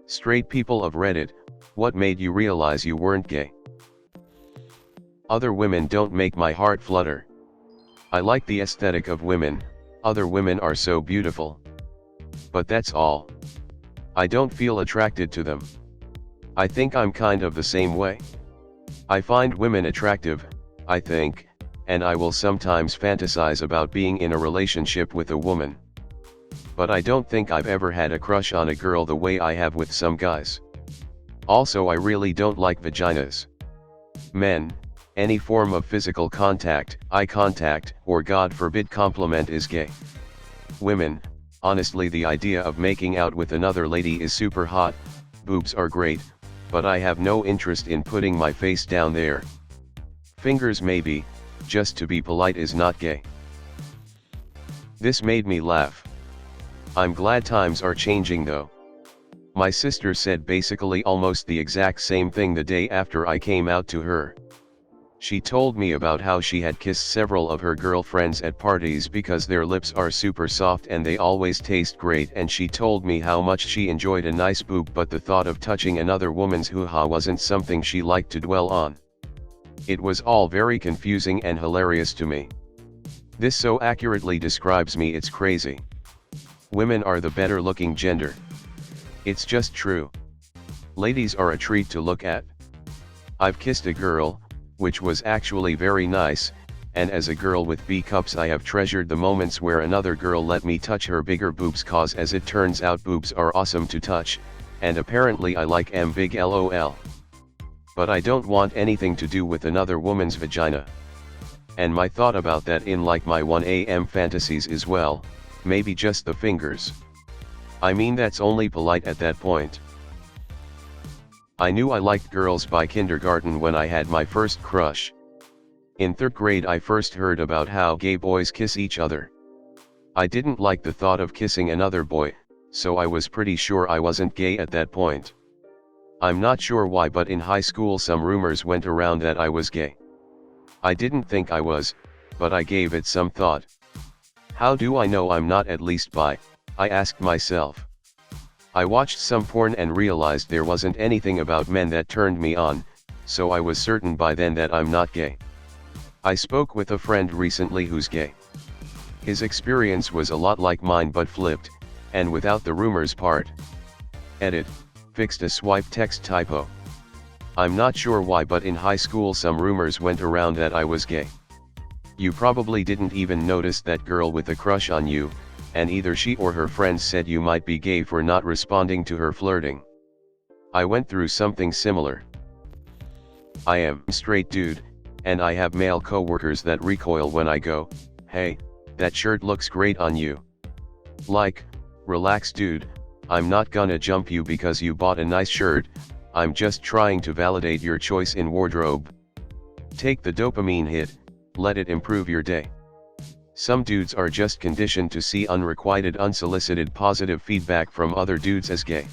Straight people of Reddit, what made you realize you weren't gay? Other women don't make my heart flutter. I like the aesthetic of women, other women are so beautiful. But that's all. I don't feel attracted to them. I think I'm kind of the same way. I find women attractive, I think, and I will sometimes fantasize about being in a relationship with a woman. But I don't think I've ever had a crush on a girl the way I have with some guys. Also, I really don't like vaginas. Men, any form of physical contact, eye contact, or God forbid compliment is gay. Women, honestly, the idea of making out with another lady is super hot, boobs are great, but I have no interest in putting my face down there. Fingers maybe, just to be polite is not gay. This made me laugh. I'm glad times are changing though. My sister said basically almost the exact same thing the day after I came out to her. She told me about how she had kissed several of her girlfriends at parties because their lips are super soft and they always taste great, and she told me how much she enjoyed a nice boob, but the thought of touching another woman's hoo-ha wasn't something she liked to dwell on. It was all very confusing and hilarious to me. This so accurately describes me, it's crazy. Women are the better looking gender. It's just true. Ladies are a treat to look at. I've kissed a girl, which was actually very nice, and as a girl with B cups I have treasured the moments where another girl let me touch her bigger boobs, cause as it turns out boobs are awesome to touch, and apparently I like M big LOL. But I don't want anything to do with another woman's vagina. And my thought about that in like my 1 AM fantasies is, well, maybe just the fingers. I mean, that's only polite at that point. I knew I liked girls by kindergarten when I had my first crush. In 3rd grade I first heard about how gay boys kiss each other. I didn't like the thought of kissing another boy, so I was pretty sure I wasn't gay at that point. I'm not sure why, but in high school some rumors went around that I was gay. I didn't think I was, but I gave it some thought. How do I know I'm not at least bi? I asked myself. I watched some porn and realized there wasn't anything about men that turned me on, so I was certain by then that I'm not gay. I spoke with a friend recently who's gay. His experience was a lot like mine but flipped, and without the rumors part. Edit, fixed a swipe text typo. I'm not sure why, but in high school some rumors went around that I was gay. You probably didn't even notice that girl with a crush on you, and either she or her friends said you might be gay for not responding to her flirting. I went through something similar. I am a straight dude, and I have male coworkers that recoil when I go, "Hey, that shirt looks great on you." Like, relax dude, I'm not gonna jump you because you bought a nice shirt, I'm just trying to validate your choice in wardrobe. Take the dopamine hit, let it improve your day. Some dudes are just conditioned to see unrequited, unsolicited positive feedback from other dudes as gay.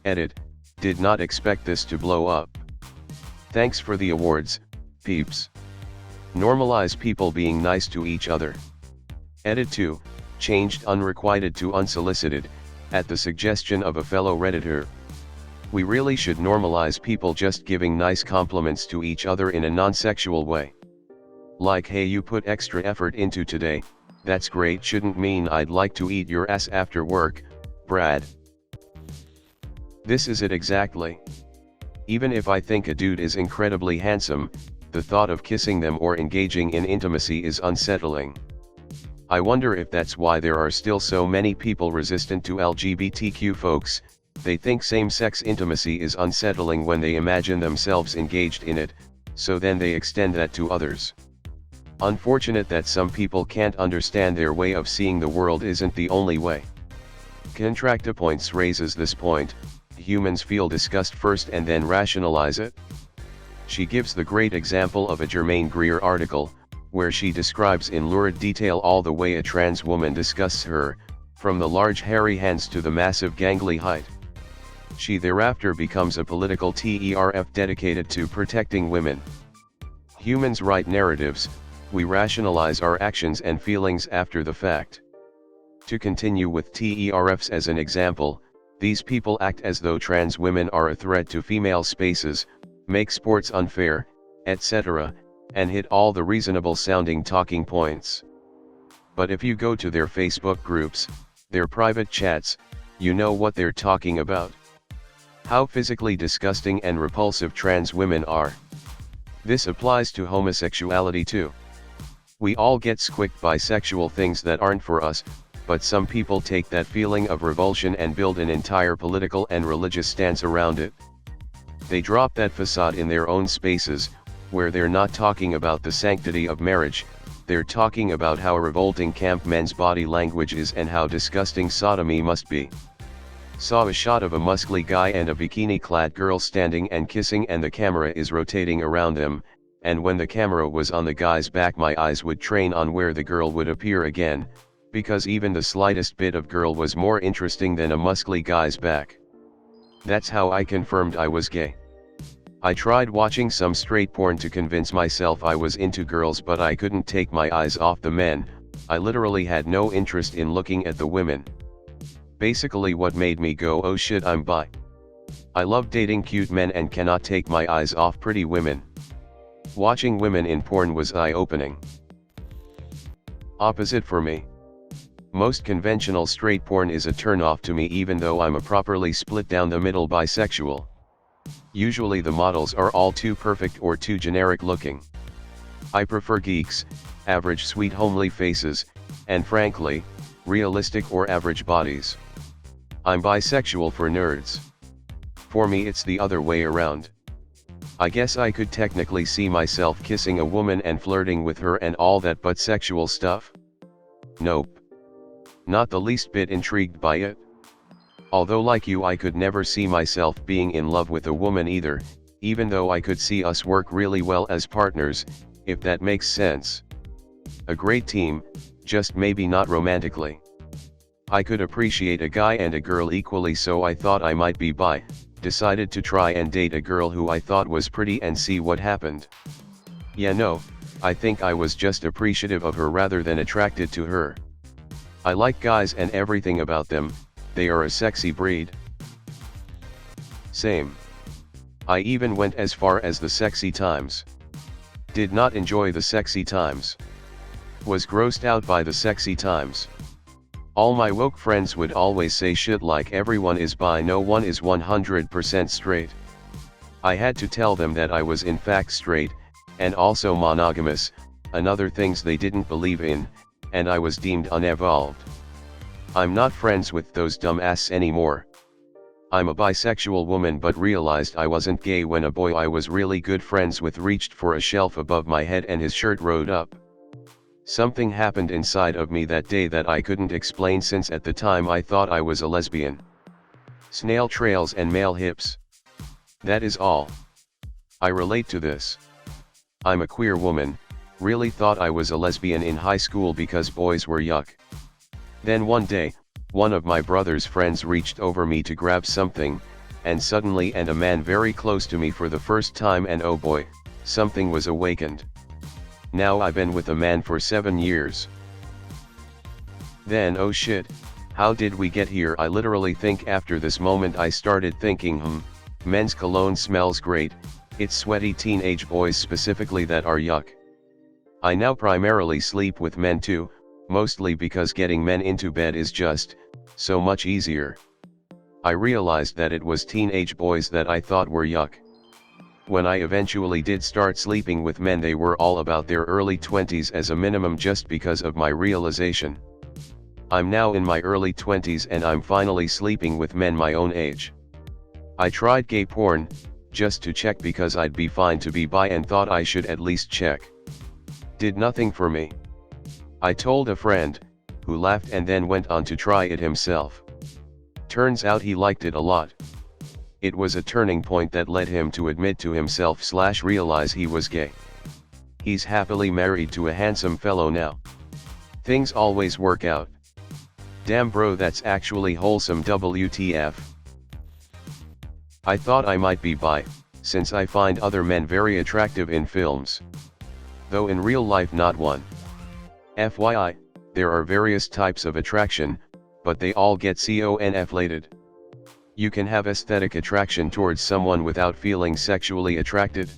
Edit, did not expect this to blow up. Thanks for the awards, peeps. Normalize people being nice to each other. Edit 2, changed unrequited to unsolicited, at the suggestion of a fellow Redditor. We really should normalize people just giving nice compliments to each other in a non-sexual way. Like, hey, you put extra effort into today, that's great, shouldn't mean I'd like to eat your ass after work, Brad. This is it exactly. Even if I think a dude is incredibly handsome, the thought of kissing them or engaging in intimacy is unsettling. I wonder if that's why there are still so many people resistant to LGBTQ folks. They think same-sex intimacy is unsettling when they imagine themselves engaged in it, so then they extend that to others. Unfortunate that some people can't understand their way of seeing the world isn't the only way. ContractaPoints raises this point: humans feel disgust first and then rationalize it. She gives the great example of a Germaine Greer article, where she describes in lurid detail all the way a trans woman disgusts her, from the large hairy hands to the massive gangly height. She thereafter becomes a political TERF dedicated to protecting women. Humans write narratives, we rationalize our actions and feelings after the fact. To continue with TERFs as an example, these people act as though trans women are a threat to female spaces, make sports unfair, etc., and hit all the reasonable sounding talking points. But if you go to their Facebook groups, their private chats, you know what they're talking about. How physically disgusting and repulsive trans women are. This applies to homosexuality too. We all get squicked by sexual things that aren't for us, but some people take that feeling of revulsion and build an entire political and religious stance around it. They drop that facade in their own spaces, where they're not talking about the sanctity of marriage, they're talking about how revolting camp men's body language is and how disgusting sodomy must be. Saw a shot of a muscly guy and a bikini-clad girl standing and kissing, and the camera is rotating around them, and when the camera was on the guy's back my eyes would train on where the girl would appear again, because even the slightest bit of girl was more interesting than a muscly guy's back. That's how I confirmed I was gay. I tried watching some straight porn to convince myself I was into girls, but I couldn't take my eyes off the men. I literally had no interest in looking at the women. Basically what made me go, oh shit, I'm bi. I love dating cute men and cannot take my eyes off pretty women. Watching women in porn was eye-opening. Opposite for me. Most conventional straight porn is a turn-off to me, even though I'm a properly split down the middle bisexual. Usually the models are all too perfect or too generic looking. I prefer geeks, average sweet homely faces, and frankly, realistic or average bodies. I'm bisexual for nerds. For me it's the other way around. I guess I could technically see myself kissing a woman and flirting with her and all that, but sexual stuff? Nope. Not the least bit intrigued by it. Although like you, I could never see myself being in love with a woman either, even though I could see us work really well as partners, if that makes sense. A great team, just maybe not romantically. I could appreciate a guy and a girl equally, so I thought I might be bi, decided to try and date a girl who I thought was pretty and see what happened. Yeah, no, I think I was just appreciative of her rather than attracted to her. I like guys and everything about them, they are a sexy breed. Same. I even went as far as the sexy times. Did not enjoy the sexy times. Was grossed out by the sexy times. All my woke friends would always say shit like everyone is bi, no one is 100% straight. I had to tell them that I was in fact straight, and also monogamous, another things they didn't believe in, and I was deemed unevolved. I'm not friends with those dumbasses anymore. I'm a bisexual woman, but realized I wasn't gay when a boy I was really good friends with reached for a shelf above my head and his shirt rode up. Something happened inside of me that day that I couldn't explain, since at the time I thought I was a lesbian. Snail trails and male hips. That is all. I relate to this. I'm a queer woman, really thought I was a lesbian in high school because boys were yuck. Then one day, one of my brother's friends reached over me to grab something, and suddenly and a man very close to me for the first time, and oh boy, something was awakened. Now I've been with a man for 7 years. Then oh shit, how did we get here? I literally think after this moment I started thinking, men's cologne smells great, it's sweaty teenage boys specifically that are yuck. I now primarily sleep with men too, mostly because getting men into bed is just so much easier. I realized that it was teenage boys that I thought were yuck. When I eventually did start sleeping with men, they were all about their early 20s as a minimum, just because of my realization. I'm now in my early 20s and I'm finally sleeping with men my own age. I tried gay porn, just to check because I'd be fine to be bi and thought I should at least check. Did nothing for me. I told a friend, who laughed and then went on to try it himself. Turns out he liked it a lot. It was a turning point that led him to admit to himself / realize he was gay. He's happily married to a handsome fellow now. Things always work out. Damn bro, that's actually wholesome. WTF. I thought I might be bi, since I find other men very attractive in films. Though in real life not one. FYI, there are various types of attraction, but they all get conflated. You can have aesthetic attraction towards someone without feeling sexually attracted.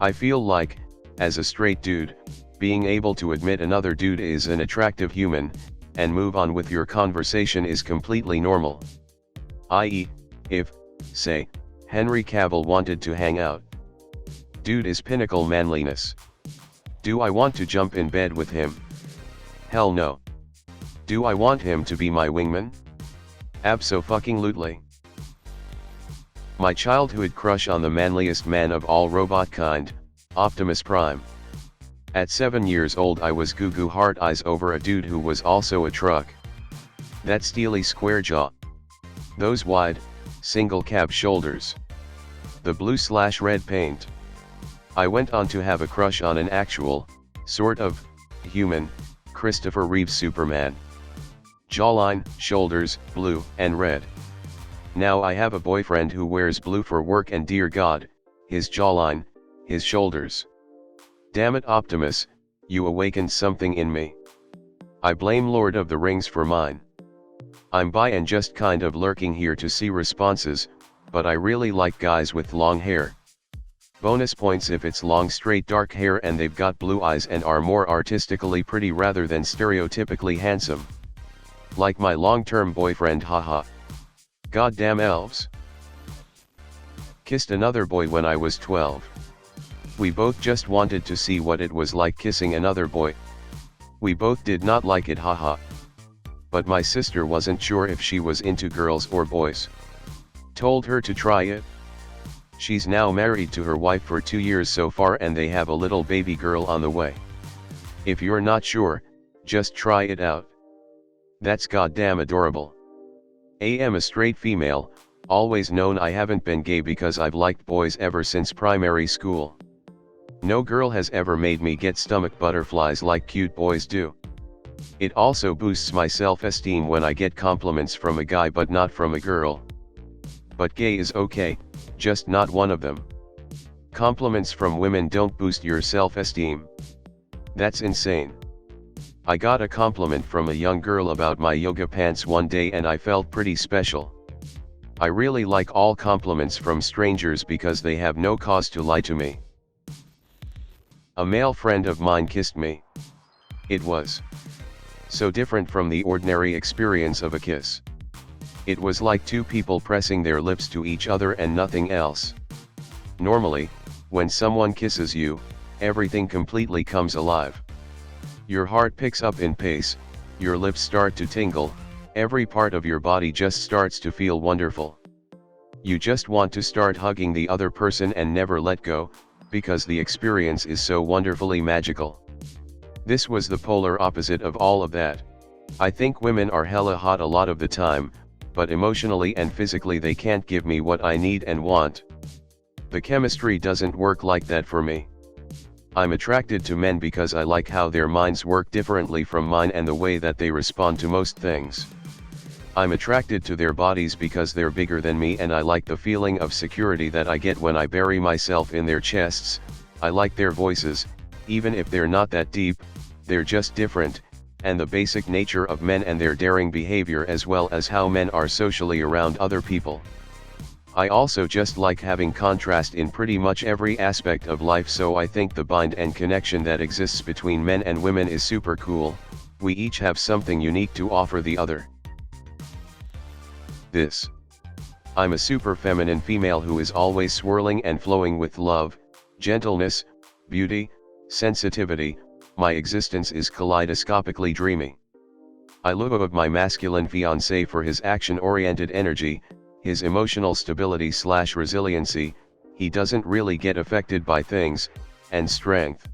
I feel like, as a straight dude, being able to admit another dude is an attractive human, and move on with your conversation is completely normal. I.e., if, say, Henry Cavill wanted to hang out. Dude is pinnacle manliness. Do I want to jump in bed with him? Hell no. Do I want him to be my wingman? Abso-fucking-lutely. My childhood crush on the manliest man of all robot kind, Optimus Prime. At 7 years old I was goo-goo heart eyes over a dude who was also a truck. That steely square jaw. Those wide, single cab shoulders. The blue/red paint. I went on to have a crush on an actual, sort of, human, Christopher Reeve Superman. Jawline, shoulders, blue and red. Now I have a boyfriend who wears blue for work and dear God, his jawline, his shoulders. Damn it Optimus, you awakened something in me. I blame Lord of the Rings for mine. I'm bi and just kind of lurking here to see responses, but I really like guys with long hair. Bonus points if it's long straight dark hair and they've got blue eyes and are more artistically pretty rather than stereotypically handsome. Like my long-term boyfriend haha. Goddamn elves. Kissed another boy when I was 12. We both just wanted to see what it was like kissing another boy. We both did not like it haha. But my sister wasn't sure if she was into girls or boys. Told her to try it. She's now married to her wife for 2 years so far and they have a little baby girl on the way. If you're not sure, just try it out. That's goddamn adorable. I'm a straight female, always known I haven't been gay because I've liked boys ever since primary school. No girl has ever made me get stomach butterflies like cute boys do. It also boosts my self-esteem when I get compliments from a guy but not from a girl. But gay is okay, just not one of them. Compliments from women don't boost your self-esteem. That's insane. I got a compliment from a young girl about my yoga pants one day and I felt pretty special. I really like all compliments from strangers because they have no cause to lie to me. A male friend of mine kissed me. It was so different from the ordinary experience of a kiss. It was like two people pressing their lips to each other and nothing else. Normally, when someone kisses you, everything completely comes alive. Your heart picks up in pace, your lips start to tingle, every part of your body just starts to feel wonderful. You just want to start hugging the other person and never let go, because the experience is so wonderfully magical. This was the polar opposite of all of that. I think women are hella hot a lot of the time, but emotionally and physically they can't give me what I need and want. The chemistry doesn't work like that for me. I'm attracted to men because I like how their minds work differently from mine and the way that they respond to most things. I'm attracted to their bodies because they're bigger than me and I like the feeling of security that I get when I bury myself in their chests. I like their voices, even if they're not that deep, they're just different, and the basic nature of men and their daring behavior as well as how men are socially around other people. I also just like having contrast in pretty much every aspect of life, so I think the bind and connection that exists between men and women is super cool. We each have something unique to offer the other. I'm a super feminine female who is always swirling and flowing with love, gentleness, beauty, sensitivity. My existence is kaleidoscopically dreamy. I love my masculine fiancé for his action-oriented energy, his emotional stability/resiliency, he doesn't really get affected by things, and strength.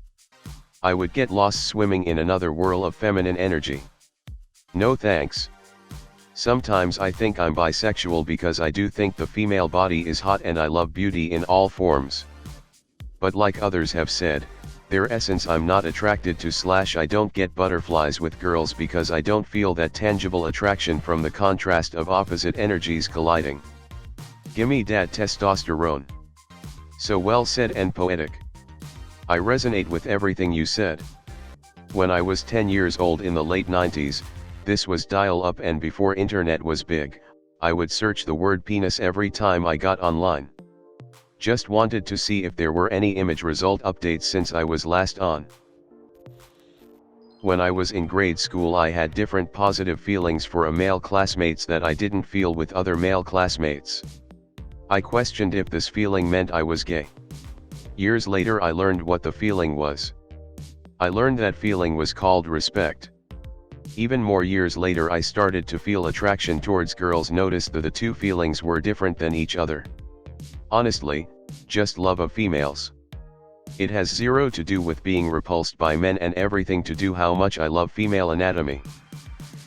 I would get lost swimming in another whirl of feminine energy. No thanks. Sometimes I think I'm bisexual because I do think the female body is hot and I love beauty in all forms. But like others have said, their essence I'm not attracted to/ I don't get butterflies with girls because I don't feel that tangible attraction from the contrast of opposite energies colliding. Gimme dat testosterone. So well said and poetic. I resonate with everything you said. When I was 10 years old in the late 90s, This was dial-up, and before internet was big, I would search the word penis every time I got online. Just wanted to see if there were any image result updates since I was last on. When I was in grade school, I had different positive feelings for a male classmates that I didn't feel with other male classmates. I questioned if this feeling meant I was gay. Years later I learned what the feeling was. I learned that feeling was called respect. Even more years later I started to feel attraction towards girls, noticed that the two feelings were different than each other. Honestly, just love of females. It has zero to do with being repulsed by men and everything to do how much I love female anatomy.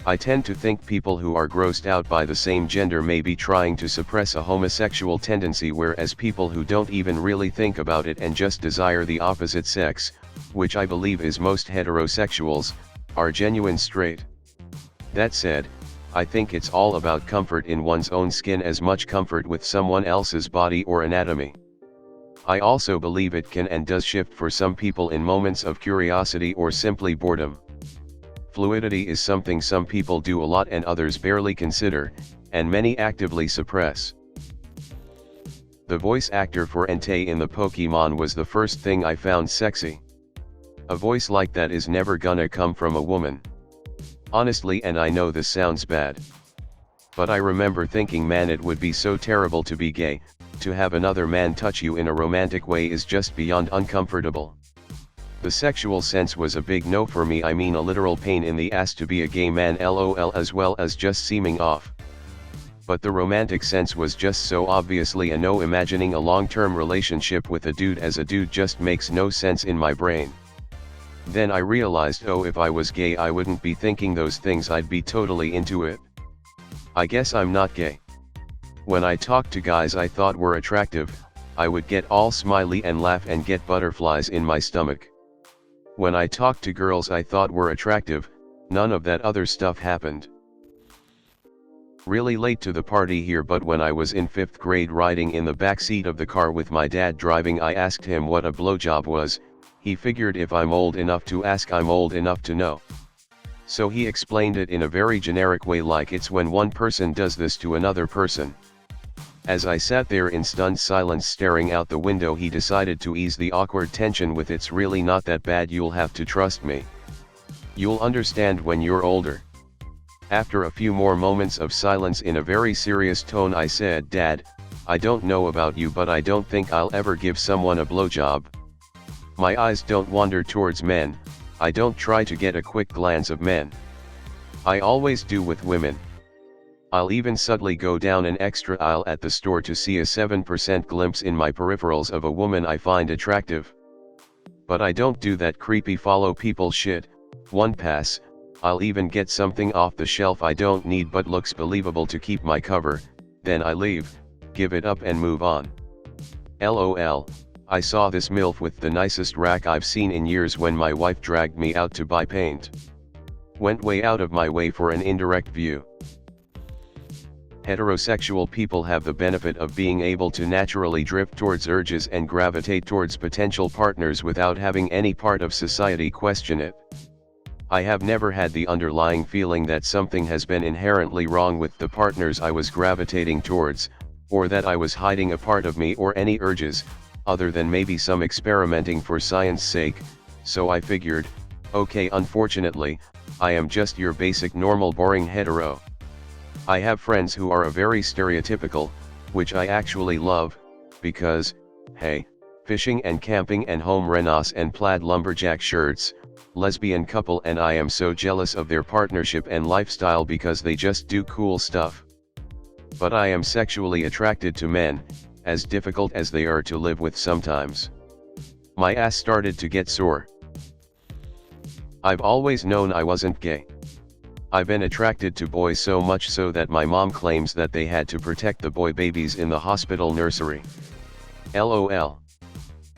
I tend to think people who are grossed out by the same gender may be trying to suppress a homosexual tendency, whereas people who don't even really think about it and just desire the opposite sex, which I believe is most heterosexuals, are genuine straight. That said, I think it's all about comfort in one's own skin as much comfort with someone else's body or anatomy. I also believe it can and does shift for some people in moments of curiosity or simply boredom. Fluidity is something some people do a lot and others barely consider, and many actively suppress. The voice actor for Entei in the Pokemon was the first thing I found sexy. A voice like that is never gonna come from a woman. Honestly, and I know this sounds bad, but I remember thinking, man, it would be so terrible to be gay. To have another man touch you in a romantic way is just beyond uncomfortable. The sexual sense was a big no for me. I mean, a literal pain in the ass to be a gay man, lol, as well as just seeming off. But the romantic sense was just so obviously a no. Imagining a long-term relationship with a dude as a dude just makes no sense in my brain. Then I realized, oh, if I was gay I wouldn't be thinking those things, I'd be totally into it. I guess I'm not gay. When I talked to guys I thought were attractive, I would get all smiley and laugh and get butterflies in my stomach. When I talked to girls I thought were attractive, none of that other stuff happened. Really late to the party here, but when I was in 5th grade riding in the back seat of the car with my dad driving, I asked him what a blowjob was. He figured if I'm old enough to ask, I'm old enough to know. So he explained it in a very generic way, like it's when one person does this to another person. As I sat there in stunned silence staring out the window, he decided to ease the awkward tension with, "It's really not that bad, you'll have to trust me. You'll understand when you're older." After a few more moments of silence, in a very serious tone I said, "Dad, I don't know about you, but I don't think I'll ever give someone a blowjob. My eyes don't wander towards men, I don't try to get a quick glance of men. I always do with women. I'll even subtly go down an extra aisle at the store to see a 7% glimpse in my peripherals of a woman I find attractive. But I don't do that creepy follow people shit. One pass, I'll even get something off the shelf I don't need but looks believable to keep my cover, then I leave, give it up and move on. LOL, I saw this MILF with the nicest rack I've seen in years when my wife dragged me out to buy paint. Went way out of my way for an indirect view." Heterosexual people have the benefit of being able to naturally drift towards urges and gravitate towards potential partners without having any part of society question it. I have never had the underlying feeling that something has been inherently wrong with the partners I was gravitating towards, or that I was hiding a part of me or any urges, other than maybe some experimenting for science sake. So I figured, okay, unfortunately, I am just your basic normal boring hetero. I have friends who are a very stereotypical, which I actually love, because, hey, fishing and camping and home renos and plaid lumberjack shirts, lesbian couple, and I am so jealous of their partnership and lifestyle because they just do cool stuff. But I am sexually attracted to men, as difficult as they are to live with sometimes. My ass started to get sore. I've always known I wasn't gay. I've been attracted to boys so much so that my mom claims that they had to protect the boy babies in the hospital nursery. LOL.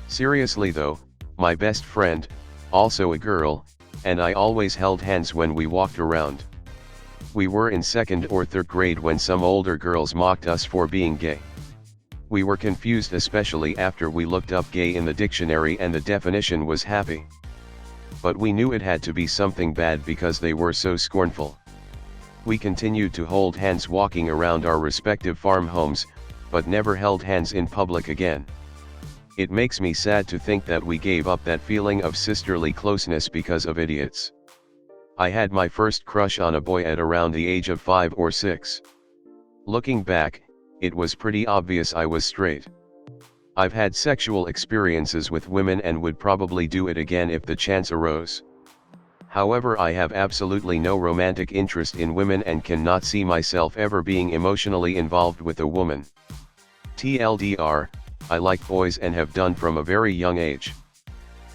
Seriously though, my best friend, also a girl, and I always held hands when we walked around. We were in 2nd or 3rd grade when some older girls mocked us for being gay. We were confused, especially after we looked up gay in the dictionary and the definition was happy. But we knew it had to be something bad because they were so scornful. We continued to hold hands walking around our respective farm homes, but never held hands in public again. It makes me sad to think that we gave up that feeling of sisterly closeness because of idiots. I had my first crush on a boy at around the age of 5 or 6. Looking back, it was pretty obvious I was straight. I've had sexual experiences with women and would probably do it again if the chance arose. However, I have absolutely no romantic interest in women and cannot see myself ever being emotionally involved with a woman. TLDR, I like boys and have done from a very young age.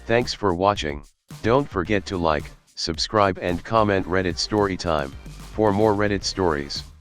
Thanks for watching. Don't forget to like, subscribe and comment Reddit Storytime for more Reddit stories.